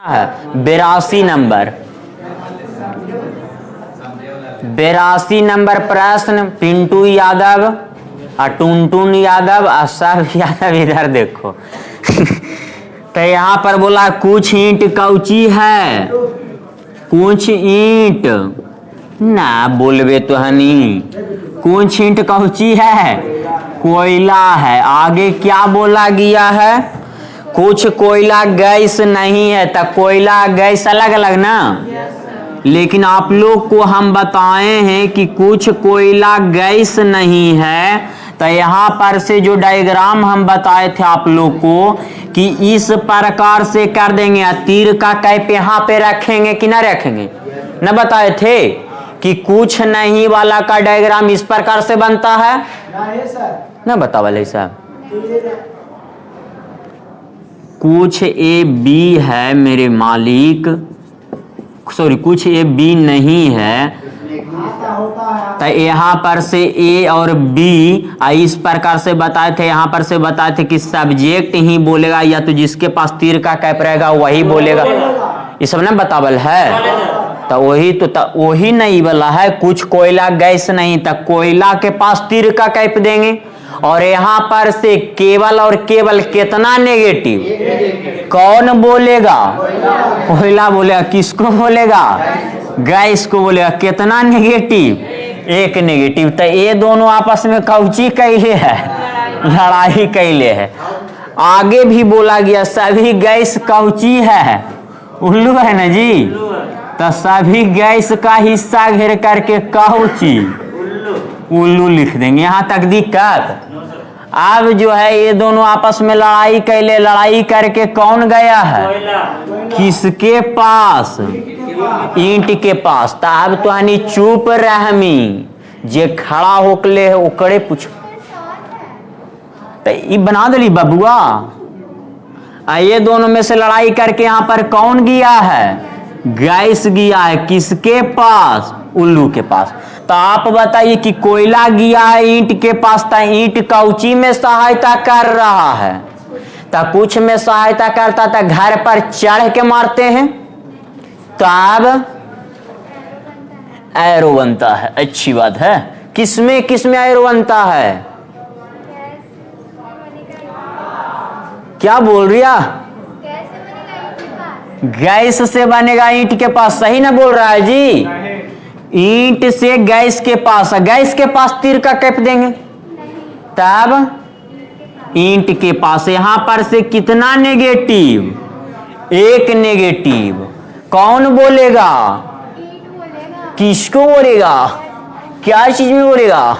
है 82 number 82 number प्रश्न। पिंटू यादव और टुनटुन यादव और सब यादव इधर देखो। तो यहाँ पर बोला कुछ ईंट कौची है, कुछ ईंट ना बोलबे तो हनी, कुछ ईंट कौची है, कोयला है। आगे क्या बोला गया है, कुछ कोयला गैस नहीं है। तो कोयला गैस अलग अलग ना, लेकिन आप लोग को हम बताए हैं कि कुछ कोयला गैस नहीं है। तो यहाँ पर से जो डायग्राम हम बताए थे आप लोग को कि इस प्रकार से कर देंगे, तीर का कैप यहाँ पे रखेंगे कि ना रखेंगे, न बताए थे कि कुछ नहीं वाला का डायग्राम इस प्रकार से बनता है ना, बता वाले साहब। कुछ ए बी है मेरे मालिक, सॉरी कुछ ए बी नहीं है। तो यहाँ पर से ए और बी इस प्रकार से बताए थे, यहाँ पर से बताए थे कि सब्जेक्ट ही बोलेगा या तो जिसके पास तीर का कैप रहेगा वही बोलेगा। ये सब ना बतावल है। तो वही नहीं बोला है कुछ कोयला गैस नहीं, तो कोयला के पास तीर का कैप देंगे। और यहाँ पर से केवल और केवल कितना नेगेटिव, कौन बोलेगा, कोयला बोलेगा। किसको बोलेगा, गैस को बोलेगा। कितना नेगेटिव, एक नेगेटिव। तो ये दोनों आपस में कौची कैले है, लड़ाई कैले है। आगे भी बोला गया सभी गैस कौची है, उल्लू है ना जी। तो सभी गैस का हिस्सा घेर करके कौची, उल्लू लिख देंगे। यहाँ तक दिक्कत। अब जो है ये दोनों आपस में लड़ाई कैले, लड़ाई करके कौन गया है, किसके पास, ईंट के पास। तो अब तो हनी चुप रहमी, जे खड़ा होकले है ओकरे पूछ। तो ये बना दली बबुआ। ये दोनों में से लड़ाई करके यहाँ पर कौन गया है, गैस गया है। किसके पास, उल्लू के पास। तो आप बताइए कि कोयला गया है ईंट के पास, तो ईंट कौची में सहायता कर रहा है, तो कुछ में सहायता करता था, घर पर चढ़ के मारते हैं तो अब एरो बनता है। अच्छी बात है। किसमें किसमें एरो बनता है, क्या बोल रही है, गैस से बनेगा ईंट के पास। सही ना बोल रहा है जी, ईंट से गैस के पास, गैस के पास तीर का कैप देंगे तब ईंट के पास। यहां पर से कितना नेगेटिव, एक नेगेटिव। कौन बोलेगा, किसको बोलेगा, क्या चीज में बोलेगा,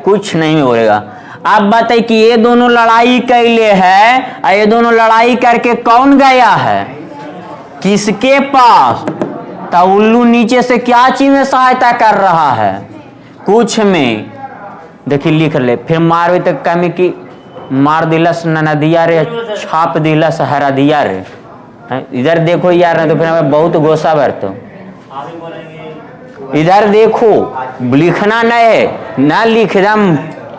कुछ नहीं बोलेगा। अब बताइए कि ये दोनों लड़ाई कैले है, ये दोनों लड़ाई करके कौन गया है, किसके पास। तो उल्लू नीचे से क्या चीज में सहायता कर रहा है, कुछ में। देखिए लिख ले, फिर मारवे तो कमी की मार दिलस नदिया रे, छाप दिलस हरा दिया रे। इधर देखो यार, नहीं तो फिर हमें बहुत गोसा बरतो। इधर देखो, लिखना नहीं है ना, लिख दम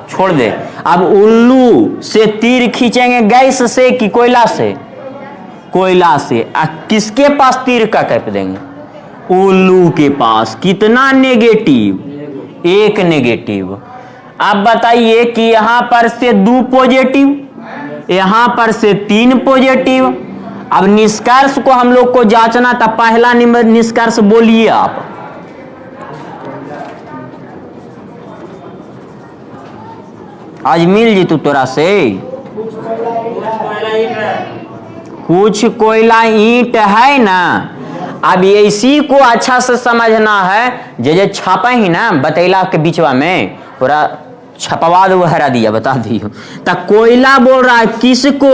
छोड़ दे। अब उल्लू से तीर खींचेंगे गैस से कि कोयला से, कोयला से। किसके पास तीर का कैप देंगे, उल्लू के पास। कितना नेगेटिव, एक नेगेटिव। अब बताइए कि यहां पर से 2 पॉजिटिव, यहां पर से 3 पॉजिटिव। अब निष्कर्ष को हम लोग को जांचना था। पहला निष्कर्ष बोलिए आप, आज मिल जी तू तोरा से। कुछ कोयला ईंट है ना। अब इसी को अच्छा से समझना है। जे छापा ही ना बतैला के बीचवा में, पूरा छपवा दो, हरा दिया, बता दियो। तो कोयला बोल रहा है किसको,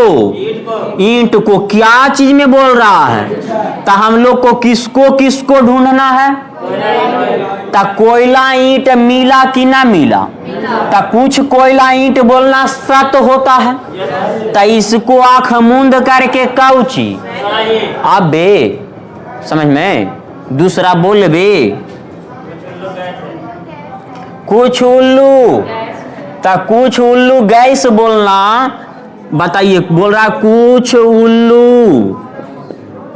ईंट को। क्या चीज में बोल रहा है, तो हम लोग को किसको किसको ढूंढना है। तो कोयला ईंट मिला कि ना मिला, तो कुछ कोयला ईंट बोलना सत्य होता है। तो इसको आंख मूंद करके कौची, अबे समझ में, दूसरा बोल बे, कुछ उल्लू। तो कुछ उल्लू गैस बोलना, बताइए, बोल रहा कुछ उल्लू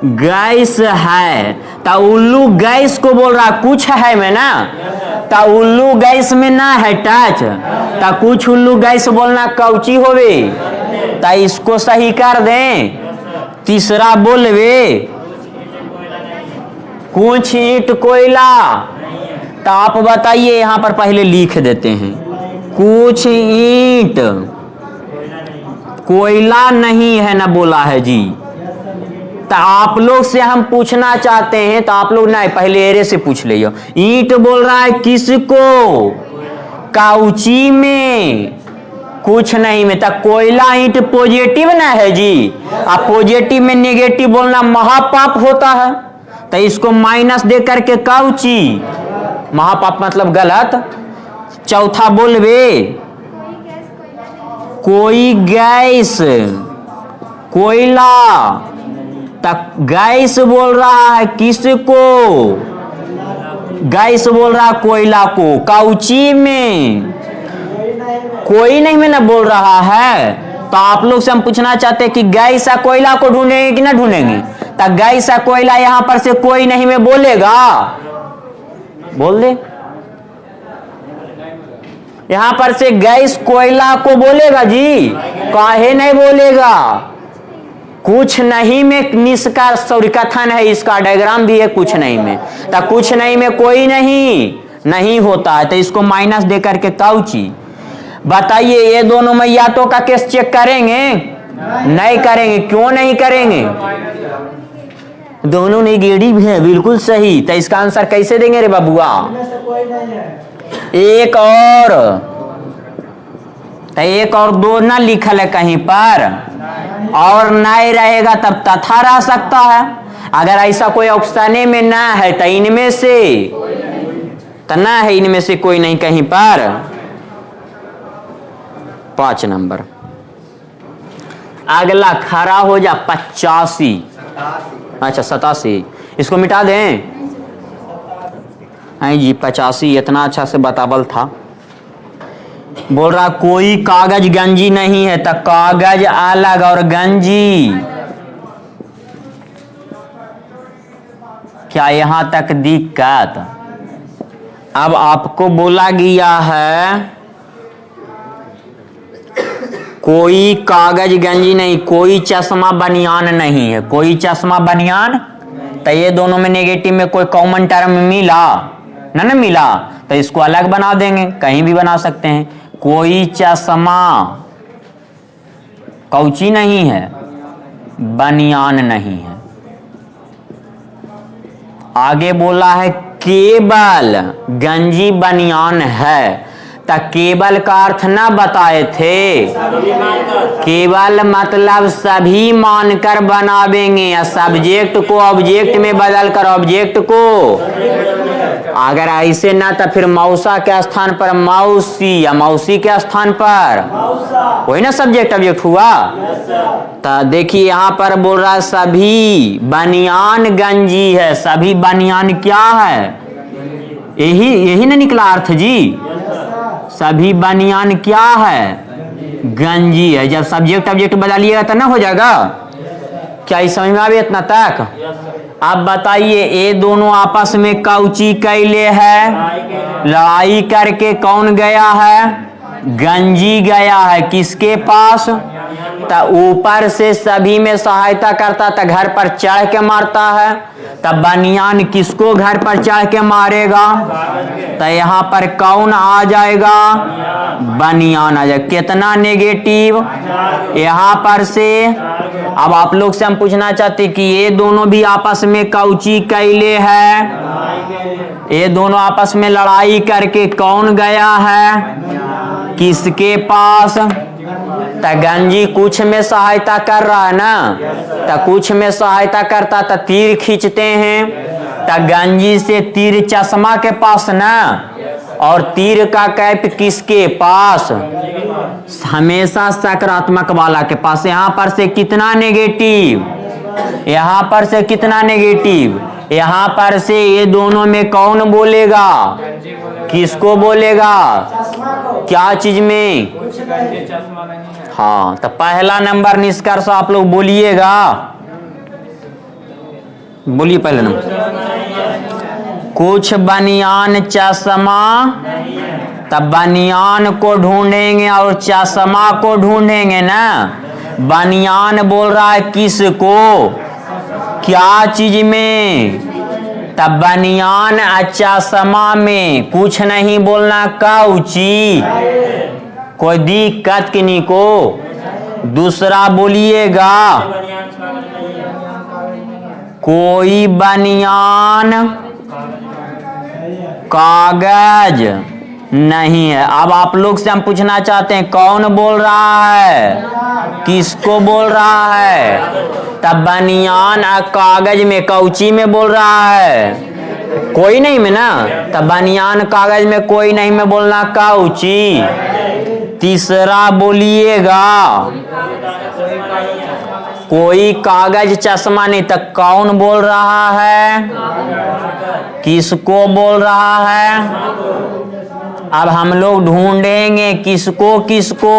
गैस है, तो उल्लू गैस को बोल रहा कुछ है में ना, तो उल्लू गैस में ना है टच, तो कुछ उल्लू गैस बोलना कौची होवे, तो इसको सही कर दें। तीसरा बोलवे कुछ ईंट कोयला, तो आप बताइए, यहां पर पहले लिख देते हैं कुछ ईंट कोयला नहीं है ना बोला है जी। तो आप लोग से हम पूछना चाहते हैं, तो आप लोग नहीं, पहले एरे से पूछ लियो। ईंट बोल रहा है किसको, काउची में, कुछ नहीं में, तो कोयला ईंट पॉजिटिव ना है जी। आप पॉजिटिव में नेगेटिव बोलना महापाप होता है, तो इसको माइनस दे करके काउची, महापाप मतलब गलत। चौथा बोलवे कोई गैस कोयला, तक गैस बोल रहा है किसको, गैस बोल रहा है कोयला को, काउची में, कोई नहीं में ना बोल रहा है। तो आप लोग से हम पूछना चाहते हैं कि गैस या कोयला को ढूंढेंगे कि ना ढूंढेंगे, तो गैस या कोयला यहां पर से कोई नहीं में बोलेगा, बोल दे, यहां पर से गैस कोयला को बोलेगा जी, काहे नहीं बोलेगा। कुछ नहीं में निष्का सॉरी कथन है, इसका डायग्राम भी है कुछ नहीं में, तो कुछ नहीं में कोई नहीं होता है, तो इसको माइनस दे करके काउची। बताइए ये दोनों में या तो का केस चेक करेंगे, नहीं करेंगे, क्यों नहीं करेंगे, दोनों नेगेटिव है, बिल्कुल सही। तो इसका आंसर कैसे देंगे रे बाबुआ, एक और दो ना लिखल है कहीं पर, और नहीं रहेगा तब तथा रह सकता है। अगर ऐसा कोई ऑप्शन में ना है तो इनमें से तो ना है, इनमें से कोई नहीं कहीं पर। 5 नंबर अगला खड़ा हो जा 85, अच्छा 87, इसको मिटा दें। हाँ जी 85 इतना अच्छा से बतावल था। बोल रहा कोई कागज गंजी नहीं है, तो कागज अलग और गंजी, क्या यहां तक दिक्कत। अब आपको बोला गया है कोई कागज गंजी नहीं, कोई चश्मा बनियान नहीं है, कोई चश्मा बनियान, तो ये दोनों में नेगेटिव में कोई कॉमन टर्म मिला ना मिला, तो इसको अलग बना देंगे, कहीं भी बना सकते हैं। कोई चश्मा कौची नहीं है, बनियान नहीं है। आगे बोला है केवल गंजी बनियान है, तो केवल का अर्थ ना बताए थे, केवल मतलब सभी मानकर बनावेंगे, या सब्जेक्ट को ऑब्जेक्ट में बदल कर ऑब्जेक्ट को, अगर ऐसे ना तो फिर मौसा के स्थान पर मौसी, या मौसी के स्थान पर वही ना सब्जेक्ट ऑब्जेक्ट हुआ। तो देखिए यहां पर बोल रहा है सभी बनियान गंजी है, सभी बनियान क्या है, यही ना निकला अर्थ जी, सभी बनियान क्या है, गंजी है। जब सब्जेक्ट ऑब्जेक्ट बदलिएगा तो ना हो जाएगा, क्या इस समझ में आवे इतना तक। अब बताइए ये दोनों आपस में कौची कैले है, लड़ाई करके कौन गया है, गंजी गया है किसके पास, तो ऊपर से सभी में सहायता करता, तो घर पर चढ़ के मारता है, तब बनियान किसको घर पर चढ़ के मारेगा, तो यहाँ पर कौन आ जाएगा, बनियान आ जाएगा। कितना नेगेटिव यहाँ पर से। अब आप लोग से हम पूछना चाहते कि ये दोनों भी आपस में कौची कैले है, ये दोनों आपस में लड़ाई करके कौन गया है, किसके पास, तो गंजी कुछ में सहायता कर रहा है ना, तो कुछ में सहायता करता तो तीर खींचते हैं, तो गंजी से तीर चश्मा के पास ना, और तीर का कैप किसके पास, हमेशा सकारात्मक वाला के पास। यहाँ पर से कितना नेगेटिव, यहाँ पर से कितना नेगेटिव, यहाँ पर से ये दोनों में कौन बोलेगा, किसको बोलेगा, क्या चीज में, हाँ। तो पहला नंबर निष्कर्ष आप लोग बोलिएगा, बोलिए पहले नंबर। कुछ बनियान चश्मा, तब बनियान को ढूंढेंगे और चश्मा को ढूंढेंगे ना। बनियान बोल रहा है किसको, क्या चीज में, तब बनियान चश्मा में। कुछ नहीं बोलना काउची, कोई दिक्कत कि नहीं को। दूसरा बोलिएगा कोई बनियान कागज नहीं है। अब आप लोग से हम पूछना चाहते हैं कौन बोल रहा है, किसको बोल रहा है। तब बनियान कागज में, कौची में बोल रहा है, कोई नहीं में ना। तब बनियान कागज में कोई नहीं में बोलना काउची। तीसरा बोलिएगा कोई कागज चश्मा नहीं, तब कौन बोल रहा है, किसको बोल रहा है। अब हम लोग ढूंढेंगे किसको किसको।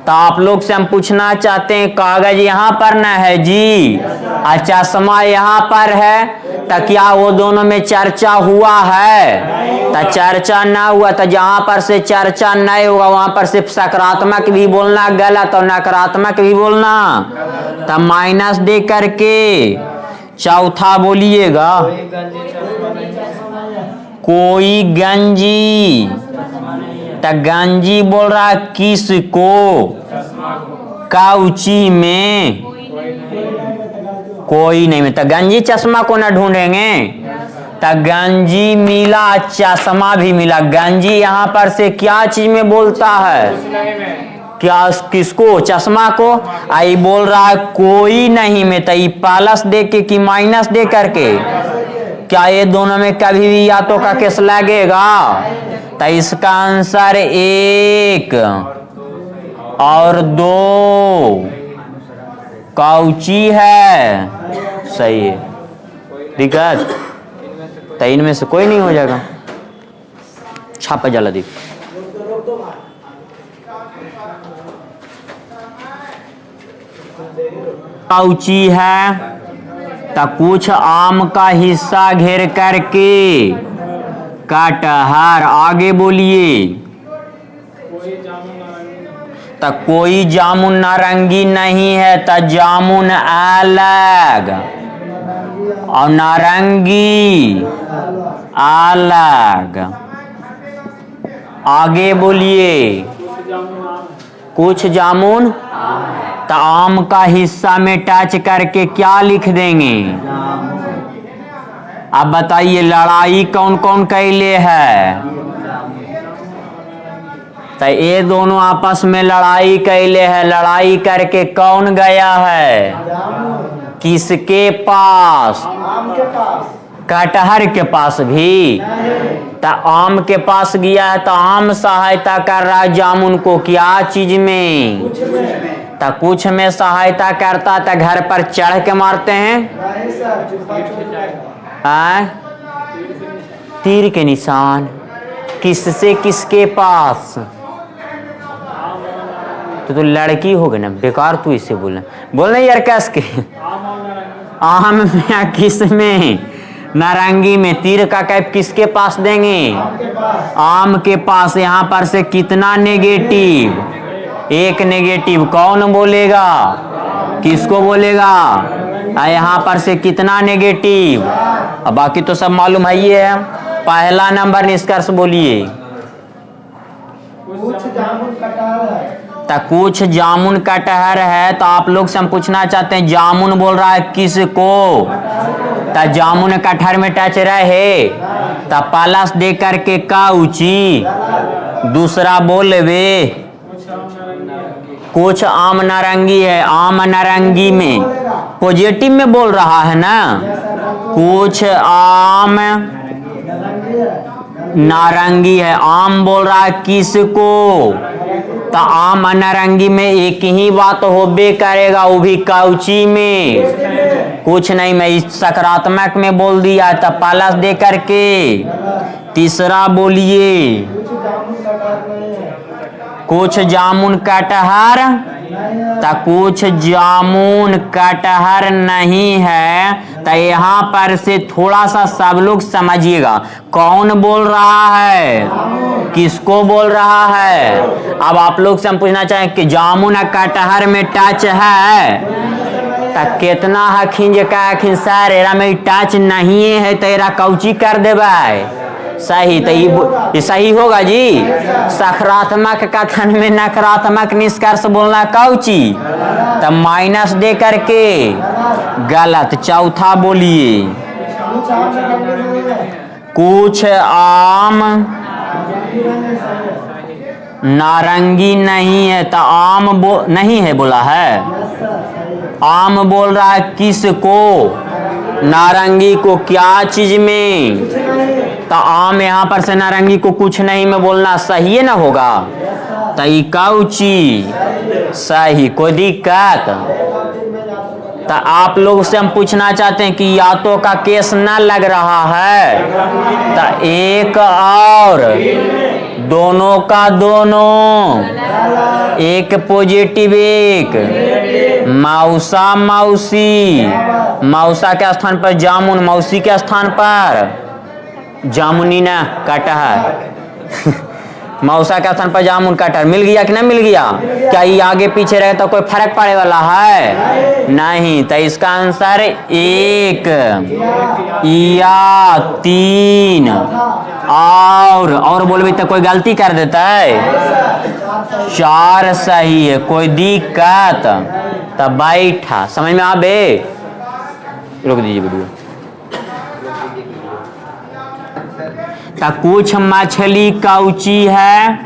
तो आप लोग से हम पूछना चाहते हैं कागज यहाँ पर ना है जी, और चश्मा यहाँ पर है, तो क्या वो दोनों में चर्चा हुआ है। तो चर्चा ना हुआ, तो जहाँ पर से चर्चा नहीं होगा वहां पर सिर्फ सकारात्मक भी बोलना गलत और नकारात्मक भी बोलना। तो माइनस दे करके चौथा बोलिएगा कोई गंजी, तो गंजी बोल रहा है किसको, काउची में, कोई नहीं में। तो गंजी चश्मा को ना ढूंढेंगे, तो गंजी मिला चश्मा भी मिला। गंजी यहाँ पर से क्या चीज में बोलता है, क्या, किसको, चश्मा को। आई बोल रहा है कोई नहीं में, तो प्लस दे के कि माइनस दे करके, क्या ये दोनों में कभी भी या तो का केस लगेगा। तो इसका आंसर 1 और 2 काउची है, सही है। ठीक है, तो इनमें से कोई नहीं हो जाएगा। छापा जला दी। काउची है, तो कुछ आम का हिस्सा घेर करके कटहर। आगे बोलिए। तो कोई जामुन नारंगी नहीं है, तो जामुन अलग और नारंगी अलग। आगे बोलिए। कुछ जामुन, तो आम का हिस्सा में टच करके क्या लिख देंगे। अब बताइए लड़ाई कौन कौन कैले है। तो ये दोनों आपस में लड़ाई कैले है। लड़ाई करके कौन गया है, किसके पास, कटहर के पास भी। तो आम के पास गया है, तो आम सहायता कर रहा है जामुन को क्या चीज में, तो कुछ में सहायता करता। तो घर पर चढ़ के मारते हैं, तीर के निशान। किससे, किसके पास, तो लड़की हो गई ना, बेकार तू इससे बोलना यार। कस के आम में या किस में, नारंगी में। तीर का कैप किसके पास देंगे, आम के पास। यहाँ पर से कितना नेगेटिव, 1 नेगेटिव। कौन बोलेगा, किसको बोलेगा। यहाँ पर से कितना नेगेटिव, अब बाकी तो सब मालूम है। ये है पहला नंबर निष्कर्ष बोलिए। तो कुछ जामुन कटहर है, तो आप लोग से हम पूछना चाहते हैं जामुन बोल रहा है किसको। तो जामुन कटहर में टच रहे, तो प्लस दे करके काउची। दूसरा बोलवे कुछ आम नारंगी है, आम नारंगी में पॉजिटिव में बोल रहा है ना। कुछ आम नारंगी है, आम बोल रहा है किसको। तो आम नारंगी में एक ही बात होबे करेगा, वो भी काउची में। कुछ नहीं, मैं इस सकारात्मक में बोल दिया, तो प्लस दे करके। तीसरा बोलिए कुछ जामुन कटहर तो कुछ जामुन कटहर नहीं है। तो यहाँ पर से थोड़ा सा सब लोग समझिएगा, कौन बोल रहा है, किसको बोल रहा है। अब आप लोग से हम पूछना चाहें कि जामुन और कटहर में टच है, तो कितना हखिन जे का हखिन सर एरा में टच नहीं है तो एरा कौची कर देबै सही। तो ये सही होगा जी। सकारात्मक कथन में नकारात्मक निष्कर्ष बोलना कौची, तो माइनस दे करके गलत। चौथा बोलिए, कुछ आम नारंगी नहीं है। तो आम नहीं है बोला है, आम बोल रहा है किसको, नारंगी को। क्या चीज में, तो आम यहाँ पर से नारंगी को कुछ नहीं में बोलना सही है ना होगा। तो ये कौची सही, कोई दिक्कत। तो आप लोग से हम पूछना चाहते हैं कि या तो का केस ना लग रहा है, तो एक और दोनों का दोनों, एक पॉजिटिव एक, मौसा मौसी, मौसा के स्थान पर जामुन, मौसी के स्थान पर जामुनी ना कटहर मौसा के स्थान पर जामुन कटहर। मिल गया कि नहीं मिल गया। क्या ये आगे पीछे रहे तो कोई फर्क पड़े वाला है नहीं। तो इसका आंसर एक या तीन। और बोलबे तो कोई गलती कर देता है, चार सही है, कोई दिक्कत। तब बैठा समझ में आबे, रोक दीजिए वीडियो। तो कुछ मछली कौची है,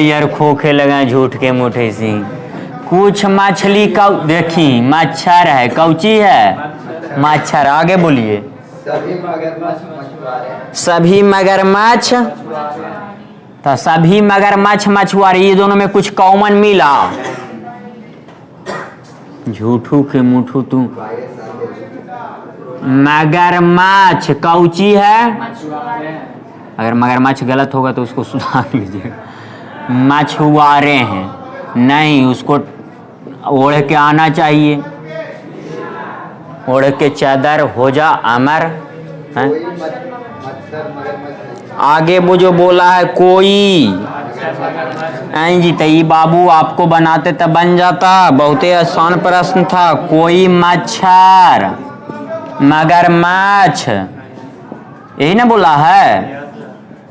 यार खोखे लगा झूठ के मुठे सी। कुछ मछली का देखी मच्छर है, कौची है मच्छर। आगे बोलिए, सभी मगरमच्छ। तो सभी मगरमच्छ मछुआरे, ये दोनों में कुछ कॉमन मिला। झूठू के मुठू तू। मगरमच्छ कौची है, अगर मगरमच्छ गलत होगा तो उसको सुधार लीजिएगा। मछुआरे हैं नहीं, उसको ओढ़ के आना चाहिए, ओढ़ के चादर हो जा अमर है? आगे वो जो बोला है कोई जी, तई बाबू आपको बनाते तब बन जाता, बहुत ही आसान प्रश्न था। कोई मच्छर मगरमच्छ, यही ना बोला है।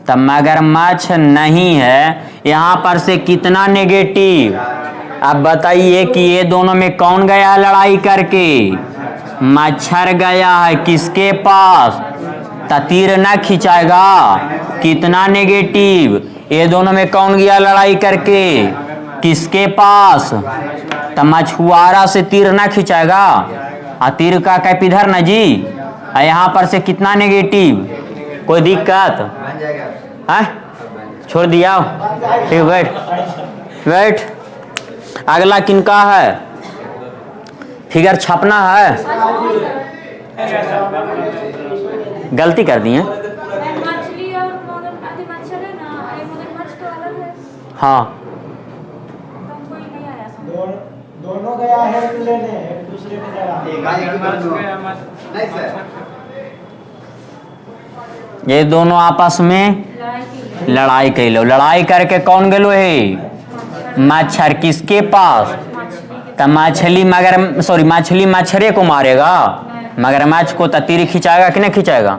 तब मगरमच्छ नहीं है। यहाँ पर से कितना नेगेटिव। अब बताइए कि ये दोनों में कौन गया लड़ाई करके, मच्छर गया है किसके पास, तो तीर ना खिंचाएगा। कितना नेगेटिव, ये दोनों में कौन गया लड़ाई करके, किसके पास, तो मछुआरा से तीर ना खिंचाएगा। तीर का कैप इधर ना जी। यहाँ पर से कितना नेगेटिव, कोई दिक्कत है, छोड़ दिया। ठीक, बैठ। अगला किनका है, फिगर छापना है। गलती कर दी है। हाँ दोनों गया है लेने एक दूसरे के जगह। ये दोनों आपस में लड़ाई कैलो। लड़ाई करके कौन गेलो है, मच्छर किसके पास, तो मछली मछली मच्छरे को मारेगा, मगरमच्छ को तो तीर खिंचाएगा कि नहीं खिंचाएगा,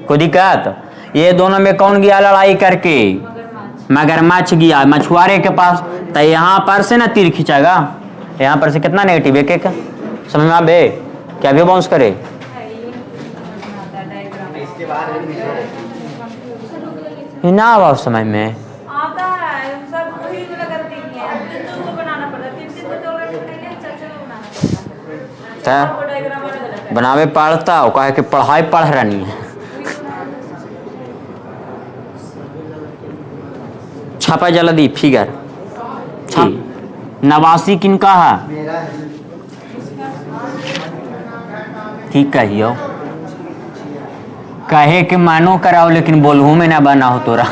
कोई दिक्कत। ये दोनों में कौन गया लड़ाई करके, मगरमच्छ गया मछुआरे के पास, तो यहाँ पर से ना तीर खिंचाएगा। यहाँ पर से कितना नेगेटिव, एक एक समझ में आबे, क्या भी बाउंस करे। ना आवाज समझ में आता है, सब वही करते हैं। बिंदु को बनाना पड़ता है, 3 को तो बनावे पड़ता हो, कहे कि पढ़ाई पढ़ रही है। छापा जल्दी फिगर छाप। 89 किनका है, ठीक कहियो, कहे कि मानो कराओ लेकिन बोलहू में ना बना हो तोरा।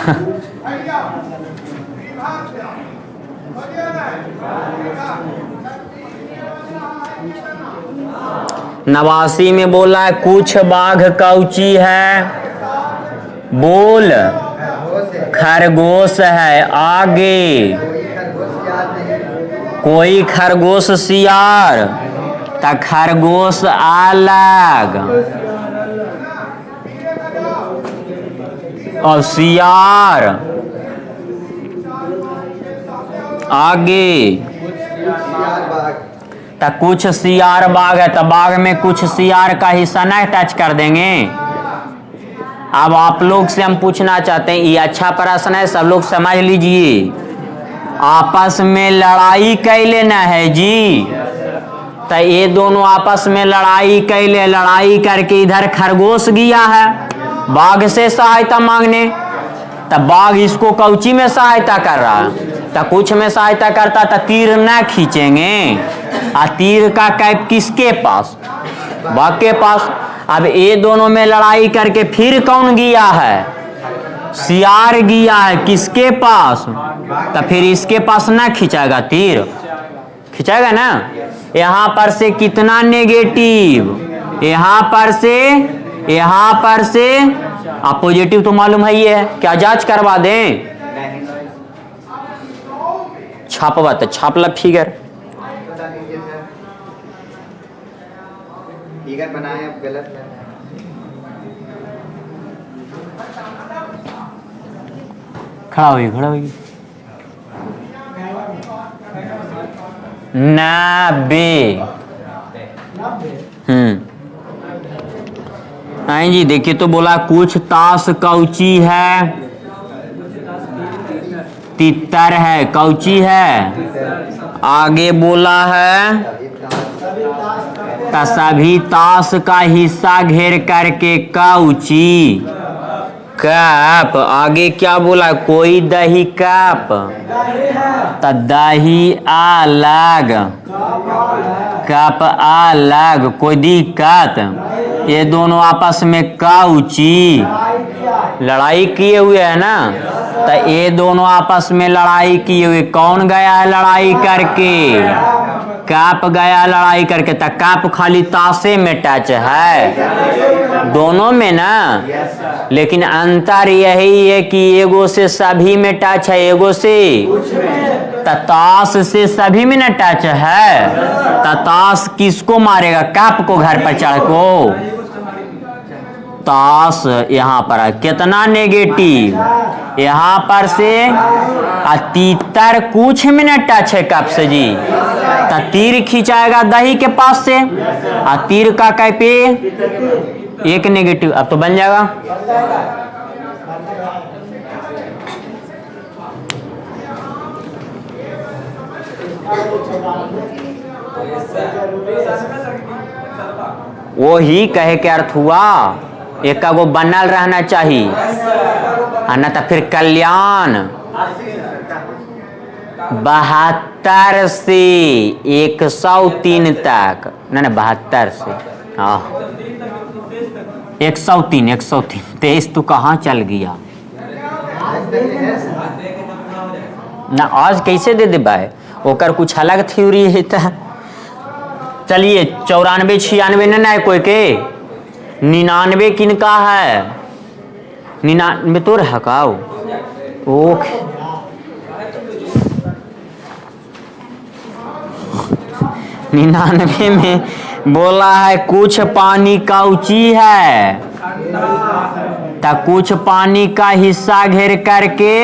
89 में बोला है कुछ बाघ कौची है, बोल खरगोश है। आगे कोई खरगोश सियार, तो खरगोश अलग और सियार। आगे तो कुछ सियार बाघ है, तो बाघ में कुछ सियार का हिस्सा ना टच कर देंगे। अब आप लोग से हम पूछना चाहते हैं, ये अच्छा प्रश्न है, सब लोग समझ लीजिए। आपस में लड़ाई कैले ना है जी, तो ये दोनों आपस में लड़ाई कैले, लड़ाई करके इधर खरगोश गया है बाघ से सहायता मांगने, तब बाघ इसको कौची में सहायता कर रहा है, तो कुछ में सहायता करता तो तीर ना खींचेंगे। आ तीर का कैप किसके पास, बाघ के पास। अब ये दोनों में लड़ाई करके फिर कौन गया है, सियार गया है किसके पास, तो फिर इसके पास ना खींचाएगा तीर, खींचाएगा ना। यहाँ पर से कितना नेगेटिव, यहाँ पर से आप पॉजिटिव तो मालूम है ये है, क्या जांच करवा दें, छापवा तो छापला फिगर बनाए अब गलत है। खड़ा हुई 90। आई जी देखिए, तो बोला कुछ ताश कौची है, तितर है, कौची है। आगे बोला है तो सभी ताश का हिस्सा घेर करके कौची, कप। आगे क्या बोला, कोई दही कप, तो दही अलग, कप अलग, कोई दिक्कत। ये दोनों आपस में कौची लड़ाई किए हुए है ना, तो ये दोनों आपस में लड़ाई किए हुए, कौन गया है लड़ाई करके, कप गया लड़ाई करके। तो कप खाली ताशे में टच है दोनों में ना, लेकिन अंतर यही है कि एगो से सभी में टच है, एगो से तो ताश से सभी में न टच है, तो ताश किसको मारेगा, कप को घर पर चढ़ को। ताश यहाँ पर है कितना नेगेटिव, यहाँ पर से तीतर कुछ में न टच है कप से जी, तो तीर खींचाएगा दही के पास से, और तीर का कैपे एक नेगेटिव। अब तो बन जाएगा वो ही कहे के अर्थ हुआ, एक को बनल रहना चाहिए, ना तो फिर कल्याण। 72 से 103 तक, ना 72 से 103 23 तो कहाँ चल गया ना, आज कैसे दे दे भाई, ओकर कुछ अलग थ्योरी है। चलिए 94 96 न है कोई के, 99 किनका है, 99 तो हकाओ ओख 99 में बोला है कुछ पानी का ऊंची है, तो कुछ पानी का हिस्सा घेर करके।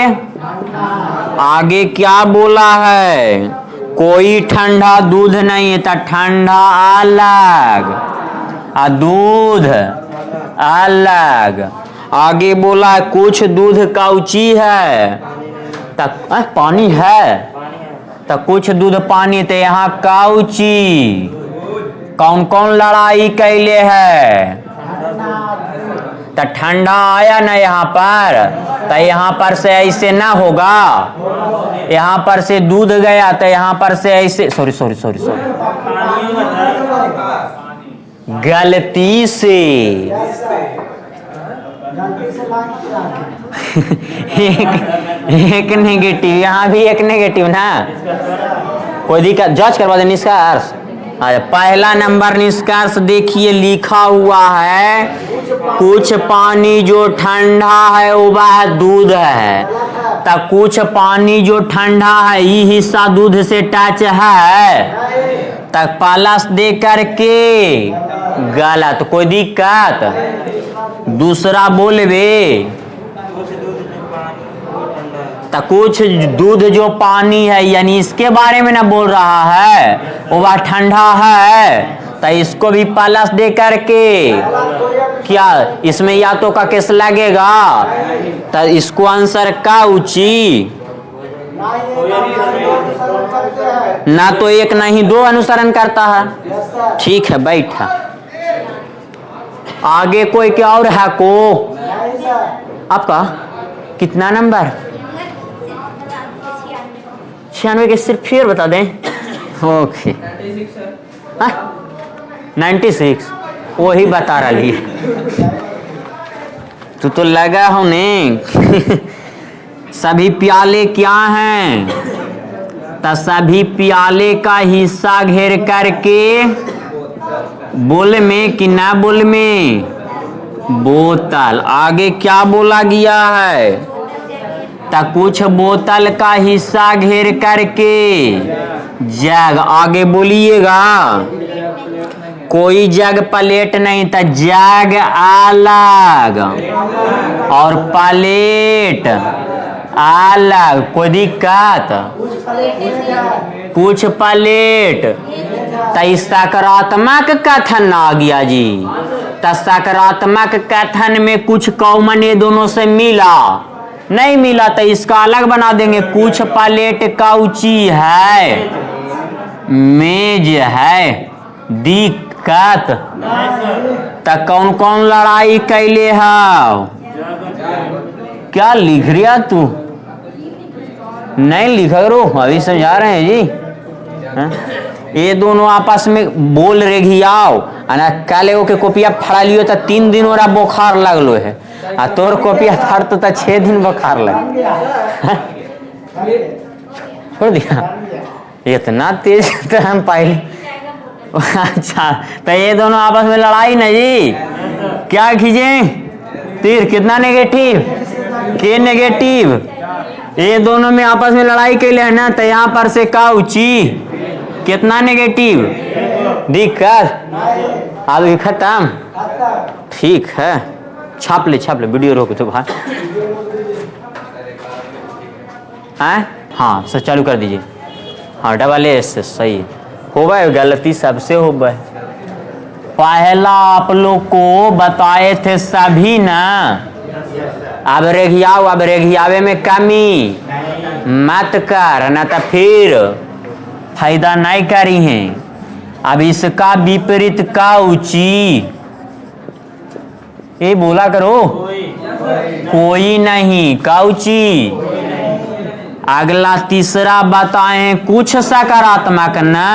आगे क्या बोला है, कोई ठंडा दूध नहीं है, तो ठंडा अलग और दूध अलग। आगे बोला है कुछ दूध कौची है, तो पानी है, तो कुछ दूध पानी, तो यहाँ कौची कौन कौन लड़ाई कैले है, तो ठंडा आया ना यहाँ पर, तो यहाँ पर से ऐसे ना होगा, यहाँ पर से दूध गया तो यहाँ पर से ऐसे, सॉरी गलती से एक नेगेटिव, यहाँ भी एक नेगेटिव ना, कोई दिक्कत, जांच करवा देनी इसका अर्थ पहला नंबर निष्कर्ष देखिए लिखा हुआ है, कुछ पानी जो ठंडा है वह दूध है। तो कुछ पानी जो ठंडा है ये हिस्सा दूध से टच है, तक प्लस दे करके गलत, कोई दिक्कत। दूसरा बोलबे तो कुछ दूध जो पानी है यानी इसके बारे में ना बोल रहा है, वो वह ठंडा है, तो इसको भी प्लस दे करके क्या इसमें या तो का केस लगेगा, तो इसको आंसर का ऊंची ना तो एक नहीं दो अनुसरण करता है। ठीक है बैठा। आगे कोई क्या और है को? आपका कितना नंबर? 96 के सिर्फ फिर बता दें। ओके 96 वही बता रही है। तो लगा हो ने सभी प्याले क्या हैं? तो सभी प्याले का हिस्सा घेर करके बोल में कि ना बोल में बोतल। आगे क्या बोला गया है? तो कुछ बोतल का हिस्सा घेर करके जग। आगे बोलिएगा कोई जग प्लेट नहीं, तो जग अलग और प्लेट अलग, कोई दिक्कत? कुछ प्लेट तो सकारात्मक कथन आ गया जी। तो सकारात्मक कथन में कुछ कॉमन ये दोनों से मिला, नहीं मिला तो इसका अलग बना देंगे। कुछ प्लेट काउची है, मेज है, दिक्कत। तो कौन कौन लड़ाई कैले है? क्या लिख रिया तू? नहीं लिख रो, अभी समझा रहे हैं जी। हा? ये दोनों आपस में बोल रही आओ ना, काले के कॉपिया फड़ा लियो तो 3 दिन और बुखार लगलो है, आ तोर कॉपिया फाड़ तो 6 दिन बुखार लग। छोड़ दिया इतना तेज तो हम पहले। अच्छा तो ये दोनों आपस में लड़ाई ना जी। क्या खींचे तीर? कितना नेगेटिव के नेगेटिव। ये दोनों में आपस में लड़ाई के लिए है ना, तो यहाँ पर से का ऊंची कितना नेगेटिव, दिक्कत। अब खत्म। ठीक है छाप ले वीडियो रोक तो भाई। हाँ सर चालू कर दीजिए। हाँ डबल एस सही होगा, गलती सबसे होगा। पहला आप लोग को बताए थे सभी ना, अब रेघियाओ। अब रेघियावे में कमी मत कर, ना तो फिर फायदा नहीं करी है। अब इसका विपरीत का ऊंची ये बोला करो, कोई नहीं का ऊंची। अगला तीसरा बताएं कुछ सकारात्मक ना,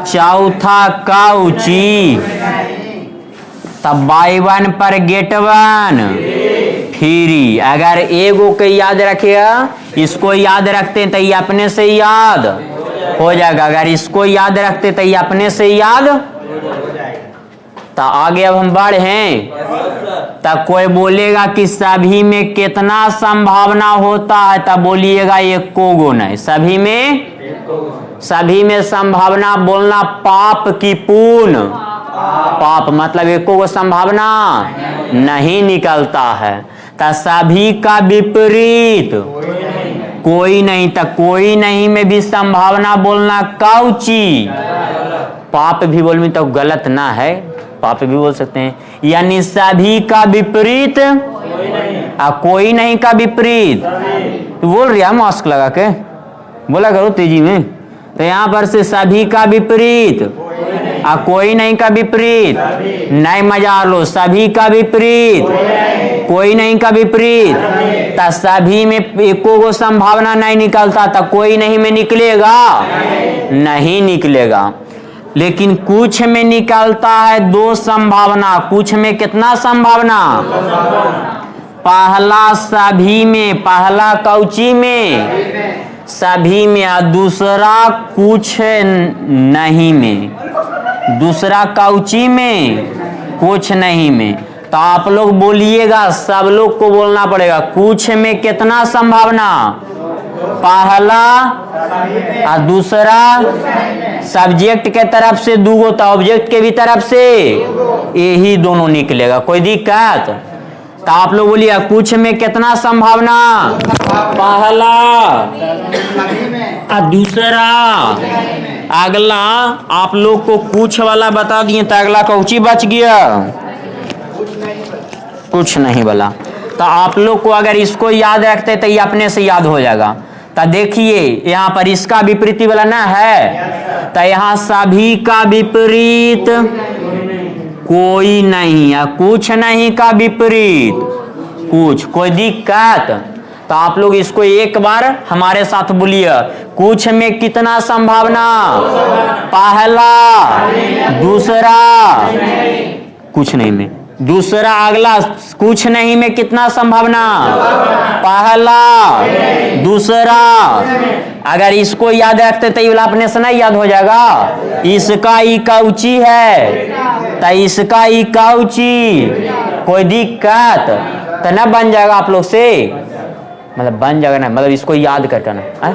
चौथा का ऊंची। तब बाई 1 पर गेट 1 फ्री। अगर एगो के याद रखेगा, इसको याद रखते हैं तो ये अपने से याद हो जाएगा। अगर इसको याद रखते तो ये अपने से याद। तो आगे अब हम बढ़े हैं। तब कोई बोलेगा कि सभी में कितना संभावना होता है, तब बोलिएगा एको गो नहीं। सभी में संभावना बोलना पाप की पूर्ण। पाप मतलब एको गो संभावना नहीं निकलता है। तो सभी का विपरीत कोई नहीं, तो कोई नहीं में भी संभावना बोलना काउची। पाप भी बोल तो गलत ना है, पाप भी बोल सकते हैं। यानी सभी का विपरीत कोई नहीं का विपरीत। तो बोल रहा मास्क लगा के बोला करो तेजी में। तो यहाँ पर से सभी का विपरीत कोई नहीं का विपरीत नहीं, मजा लो। सभी का विपरीत कोई नहीं का विपरीत। तो सभी में एको को संभावना नहीं निकलता, तो कोई नहीं में निकलेगा नहीं निकलेगा। लेकिन कुछ में निकलता है 2 संभावना। कुछ में कितना संभावना? पहला सभी में, पहला कौची में सभी में और दूसरा कुछ नहीं में, दूसरा कौची में, कुछ नहीं में। तो आप लोग बोलिएगा, सब लोग को बोलना पड़ेगा, कुछ में कितना संभावना, पहला और दूसरा सब्जेक्ट के तरफ से दूगो तो ऑब्जेक्ट के भी तरफ से यही दोनों निकलेगा, कोई दिक्कत। तो आप लोग बोलिए कुछ में कितना संभावना, पहला और दूसरा। अगला आप लोग को कुछ वाला बता दिए तो अगला कौची बच गया, कुछ नहीं वाला। तो आप लोग को अगर इसको याद रखते तो ये अपने से याद हो जाएगा। तो देखिए यहाँ पर इसका विपरीत वाला ना है, तो यहाँ सभी का विपरीत कोई नहीं है, कुछ नहीं का विपरीत कुछ, कोई दिक्कत। तो आप लोग इसको एक बार हमारे साथ बोलिए, कुछ में कितना संभावना, पहला, दूसरा कुछ नहीं में, दूसरा अगला कुछ नहीं में कितना संभावना, पहला, दूसरा। अगर इसको याद रखते तो ये अपने से नहीं याद हो जाएगा। इसका ई कौची है तो इसका ई कौची, कोई दिक्कत तो ना बन जाएगा आप लोग से, मतलब बन जाएगा ना, मतलब इसको याद करना है।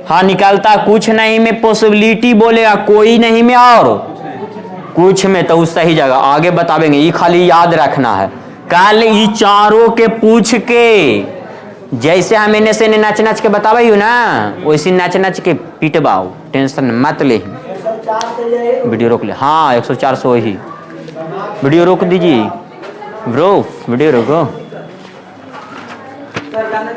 हाँ निकलता कुछ नहीं में पॉसिबिलिटी बोलेगा, कोई नहीं में और कुछ में, तो उस सही जगह आगे बतावेंगे। ये खाली याद रखना है। कल ये चारों के पूछ के, जैसे हम इन्हें से नच नच के बतावे हो ना, वैसे नच नच के पिटवाओ, टेंशन मत ले। वीडियो रोक ले, हाँ 104 से वही वीडियो रोक दीजिए ब्रो, वीडियो रोको।